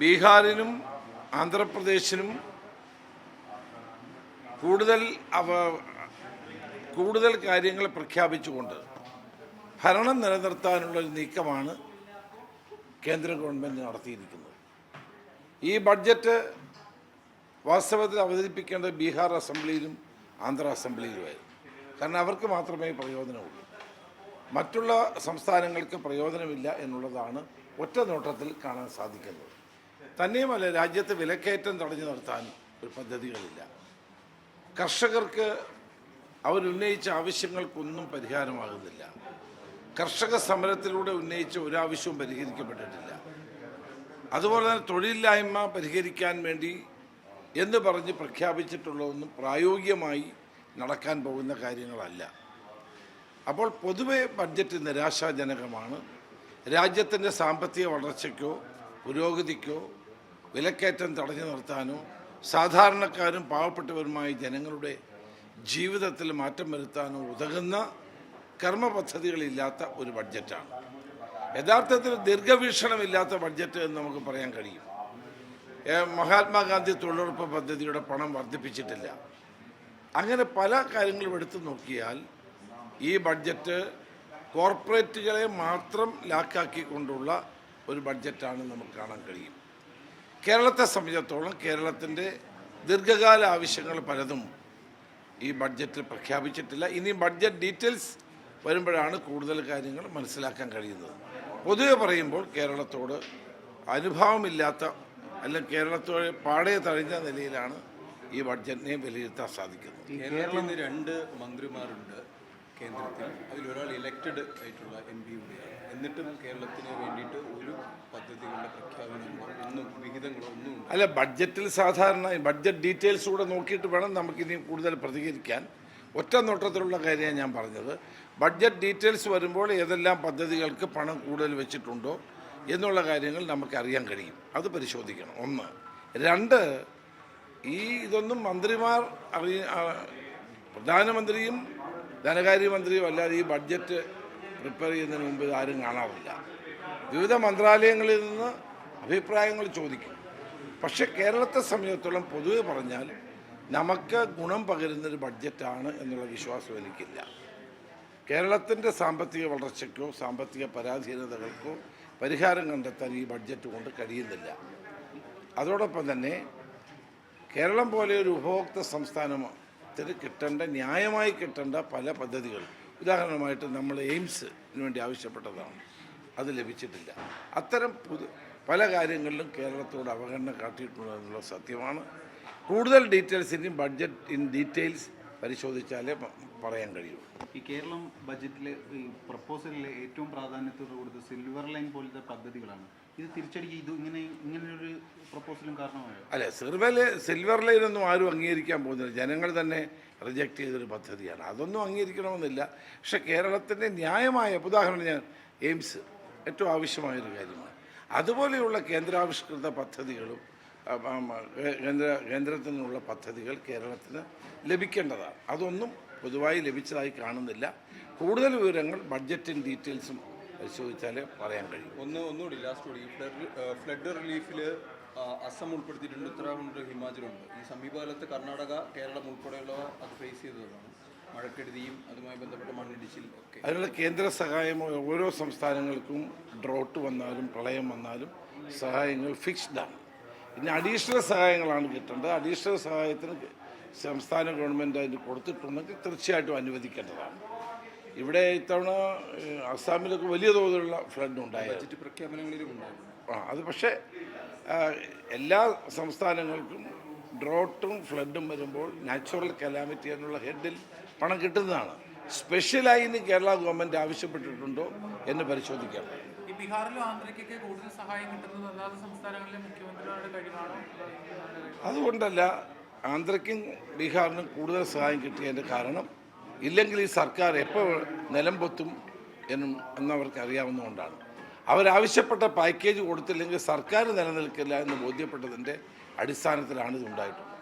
ബീഹാറിനും ആന്ധ്രാപ്രദേശിനും കൂടുതൽ കാര്യങ്ങൾ പ്രഖ്യാപിച്ചുകൊണ്ട് ഭരണം നിലനിർത്താനുള്ള ഒരു നീക്കമാണ് കേന്ദ്ര ഗവൺമെൻറ് നടത്തിയിരിക്കുന്നത്. ഈ ബഡ്ജറ്റ് വാസ്തവത്തിൽ അവതരിപ്പിക്കേണ്ടത് ബീഹാർ അസംബ്ലിയിലും ആന്ധ്ര അസംബ്ലിയിലുമായിരുന്നു. കാരണം അവർക്ക് മാത്രമേ പ്രയോജനമുള്ളൂ, മറ്റുള്ള സംസ്ഥാനങ്ങൾക്ക് പ്രയോജനമില്ല എന്നുള്ളതാണ് ഒറ്റ നോട്ടത്തിൽ കാണാൻ സാധിക്കുന്നത്. തന്നെയുമല്ല, രാജ്യത്ത് വിലക്കയറ്റം തടഞ്ഞു നിർത്താൻ ഒരു പദ്ധതികളില്ല. കർഷകർക്ക് അവരുന്നയിച്ച ആവശ്യങ്ങൾക്കൊന്നും പരിഹാരമാകുന്നില്ല. കർഷക സമരത്തിലൂടെ ഉന്നയിച്ച ഒരാവശ്യവും പരിഹരിക്കപ്പെട്ടിട്ടില്ല. അതുപോലെ തന്നെ തൊഴിലില്ലായ്മ പരിഹരിക്കാൻ വേണ്ടി എന്ന് പറഞ്ഞ് പ്രഖ്യാപിച്ചിട്ടുള്ളതൊന്നും പ്രായോഗികമായി നടക്കാൻ പോകുന്ന കാര്യങ്ങളല്ല. അപ്പോൾ പൊതുവെ ബഡ്ജറ്റ് നിരാശാജനകമാണ്. രാജ്യത്തിൻ്റെ സാമ്പത്തിക വളർച്ചയ്ക്കോ പുരോഗതിക്കോ വിലക്കയറ്റം തടഞ്ഞു നിർത്താനോ സാധാരണക്കാരും പാവപ്പെട്ടവരുമായ ജനങ്ങളുടെ ജീവിതത്തിൽ മാറ്റം വരുത്താനോ ഉതകുന്ന കർമ്മ പദ്ധതികളില്ലാത്ത ഒരു ബഡ്ജറ്റാണ്. യഥാർത്ഥത്തിൽ ദീർഘവീക്ഷണമില്ലാത്ത ബഡ്ജറ്റ് എന്ന് നമുക്ക് പറയാൻ കഴിയും. മഹാത്മാഗാന്ധി തൊഴിലുറപ്പ് പദ്ധതിയുടെ പണം വർദ്ധിപ്പിച്ചിട്ടില്ല. അങ്ങനെ പല കാര്യങ്ങളും എടുത്തു നോക്കിയാൽ ഈ ബഡ്ജറ്റ് കോർപ്പറേറ്റുകളെ മാത്രം ലാക്കാക്കിക്കൊണ്ടുള്ള ഒരു ബഡ്ജറ്റാണ് നമുക്ക് കാണാൻ കഴിയും. കേരളത്തെ സംബന്ധിച്ചിടത്തോളം കേരളത്തിൻ്റെ ദീർഘകാല ആവശ്യങ്ങൾ പലതും ഈ ബഡ്ജറ്റിൽ പ്രഖ്യാപിച്ചിട്ടില്ല. ഇനി ബഡ്ജറ്റ് ഡീറ്റെയിൽസ് വരുമ്പോഴാണ് കൂടുതൽ കാര്യങ്ങൾ മനസ്സിലാക്കാൻ കഴിയുന്നത്. പൊതുവെ പറയുമ്പോൾ കേരളത്തോട് അനുഭാവമില്ലാത്ത അല്ലെങ്കിൽ കേരളത്തോട് പാടെ തഴഞ്ഞ നിലയിലാണ് ഈ ബഡ്ജറ്റിനെ വിലയിരുത്താൻ സാധിക്കുന്നത്. കേരളത്തിൽ 2 മന്ത്രിമാരുണ്ട് കേന്ദ്രത്തിൽ. അതിലൊരാൾ ഇലക്റ്റഡ് ആയിട്ടുള്ള MP കൂടിയാണ്. എന്നിട്ടും കേരളത്തിന് വേണ്ടിയിട്ട് ഒരു പദ്ധതികളുടെ പ്രഖ്യാപനങ്ങളോ ഒന്നും വിഹിതങ്ങളോ ഒന്നും അല്ല. ബഡ്ജറ്റിൽ സാധാരണ ബഡ്ജറ്റ് ഡീറ്റെയിൽസ് കൂടെ നോക്കിയിട്ട് വേണം നമുക്കിനി കൂടുതൽ പ്രതികരിക്കാൻ. ഒറ്റ നോട്ടത്തിലുള്ള കാര്യമാണ് ഞാൻ പറഞ്ഞത്. ബഡ്ജറ്റ് ഡീറ്റെയിൽസ് വരുമ്പോൾ ഏതെല്ലാം പദ്ധതികൾക്ക് പണം കൂടുതൽ വെച്ചിട്ടുണ്ടോ എന്നുള്ള കാര്യങ്ങൾ നമുക്കറിയാൻ കഴിയും. അത് പരിശോധിക്കണം. 1. 2, ഇതൊന്നും മന്ത്രിമാർ പ്രധാനമന്ത്രിയും ധനകാര്യമന്ത്രിയും അല്ലാതെ ഈ ബഡ്ജറ്റ് പ്രിപ്പയർ ചെയ്യുന്നതിന് മുമ്പ് ആരും കാണാറില്ല. വിവിധ മന്ത്രാലയങ്ങളിൽ നിന്ന് അഭിപ്രായങ്ങൾ ചോദിക്കും. പക്ഷേ കേരളത്തെ സംബന്ധിച്ചിടത്തോളം പൊതുവെ പറഞ്ഞാൽ നമുക്ക് ഗുണം പകരുന്നൊരു ബഡ്ജറ്റാണ് എന്നുള്ള വിശ്വാസം എനിക്കില്ല. കേരളത്തിൻ്റെ സാമ്പത്തിക വളർച്ചയ്ക്കോ സാമ്പത്തിക പരാധീനതകൾക്കോ പരിഹാരം കണ്ടെത്താൻ ഈ ബഡ്ജറ്റ് കൊണ്ട് കഴിയുന്നില്ല. അതോടൊപ്പം തന്നെ കേരളം പോലെ ഒരു ഉപഭോക്തൃ സംസ്ഥാനത്തിന് കിട്ടേണ്ട, ന്യായമായി കിട്ടേണ്ട പല പദ്ധതികൾ, ഉദാഹരണമായിട്ട് നമ്മൾ എയിംസിന് വേണ്ടി ആവശ്യപ്പെട്ടതാണ്, അത് ലഭിച്ചിട്ടില്ല. അത്തരം പല കാര്യങ്ങളിലും കേരളത്തോട് അവഗണന കാട്ടിയിട്ടുണ്ടെന്നുള്ള സത്യമാണ്. കൂടുതൽ ഡീറ്റെയിൽസ് ഇനി ബഡ്ജറ്റ് ഇൻ ഡീറ്റെയിൽസ് പരിശോധിച്ചാലേ പറയാൻ കഴിയൂ. ഈ കേരളം ബഡ്ജറ്റിലെ ഈ പ്രപ്പോസലിലെ ഏറ്റവും പ്രാധാന്യത്തോട് കൊടുത്ത് സിൽവർ ലൈൻ പോലത്തെ പദ്ധതികളാണ്. ഇത് തിരിച്ചടിക്ക് ഇങ്ങനൊരു പ്രപ്പോസലും കാരണമായോ? അല്ല, സിൽവർ ലൈനൊന്നും ആരും അംഗീകരിക്കാൻ പോകുന്നില്ല. ജനങ്ങൾ തന്നെ റിജക്റ്റ് ചെയ്തൊരു പദ്ധതിയാണ്. അതൊന്നും അംഗീകരിക്കണമെന്നില്ല. പക്ഷേ കേരളത്തിൻ്റെ ന്യായമായ, ഉദാഹരണം ഞാൻ എയിംസ് ഏറ്റവും ആവശ്യമായൊരു കാര്യമാണ്. അതുപോലെയുള്ള കേന്ദ്രാവിഷ്കൃത പദ്ധതികളും കേന്ദ്രത്തിൽ നിന്നുള്ള പദ്ധതികൾ കേരളത്തിന് ലഭിക്കേണ്ടതാണ്. അതൊന്നും പൊതുവായി ലഭിച്ചതായി കാണുന്നില്ല. കൂടുതൽ വിവരങ്ങൾ ബഡ്ജറ്റിൻ ഡീറ്റെയിൽസും പരിശോധിച്ചാലേ പറയാൻ കഴിയും. ഒന്നുകൂടി ലാസ്റ്റ് ഫ്ലഡ് റിലീഫിൽ അസം ഉൾപ്പെടുത്തിയിട്ടുണ്ട്, ഉത്തരാഖണ്ഡ്, ഹിമാചലുണ്ട്. ഈ സമീപകാലത്ത് കർണാടക, കേരളം ഉൾപ്പെടെയുള്ളവ അത് ഫേസ് ചെയ്തതാണ്. മഴക്കെടുതിയും അതുമായി ബന്ധപ്പെട്ട മണ്ണിടിച്ചിൽ ഒക്കെ. അതിനുള്ള കേന്ദ്ര സഹായം ഓരോ സംസ്ഥാനങ്ങൾക്കും ഡ്രോട്ട് വന്നാലും പ്രളയം വന്നാലും സഹായങ്ങൾ ഫിക്സ്ഡാണ്. പിന്നെ അഡീഷണൽ സഹായങ്ങളാണ് കിട്ടേണ്ടത്. അഡീഷണൽ സഹായത്തിന് സംസ്ഥാന ഗവൺമെൻറ് അതിന് കൊടുത്തിട്ടുണ്ടെങ്കിൽ തീർച്ചയായിട്ടും അനുവദിക്കേണ്ടതാണ്. ഇവിടെ ഇത്തവണ അസ്സാമിലൊക്കെ വലിയ തോതിലുള്ള ഫ്ലഡ് ഉണ്ടായിരുന്നു. ബഡ്ജറ്റ് പ്രഖ്യാപനങ്ങളിലും ഉണ്ടായിരുന്നു. അത് പക്ഷേ എല്ലാ സംസ്ഥാനങ്ങൾക്കും ഡ്രോട്ടും ഫ്ലഡും വരുമ്പോൾ നാച്ചുറൽ കലാമിറ്റി എന്നുള്ള ഹെഡിൽ പണം കിട്ടുന്നതാണ്. സ്പെഷ്യലായി ഇനി കേരള ഗവൺമെൻറ് ആവശ്യപ്പെട്ടിട്ടുണ്ടോ എന്ന് പരിശോധിക്കാം. ഈ ബീഹാറിലും ആന്ധ്രയ്ക്കൊക്കെ കൂടുതൽ സഹായം കിട്ടുന്നത് അല്ലാതെ സംസ്ഥാനങ്ങളിലെ മുഖ്യമന്ത്രിമാരുടെ കഴിവാണോ? അതുകൊണ്ടല്ല, ആന്ധ്രയ്ക്കും ബീഹാറിനും കൂടുതൽ സഹായം കിട്ടിയതിൻ്റെ കാരണം ഇല്ലെങ്കിൽ ഈ സർക്കാർ എപ്പോൾ നിലം പൊത്തും എന്നവർക്ക് അറിയാവുന്നതുകൊണ്ടാണ്. അവരാവശ്യപ്പെട്ട പാക്കേജ് കൊടുത്തില്ലെങ്കിൽ സർക്കാർ നിലനിൽക്കില്ല എന്ന് ബോധ്യപ്പെട്ടതിൻ്റെ അടിസ്ഥാനത്തിലാണ് ഇതുണ്ടായിട്ടുള്ളത്.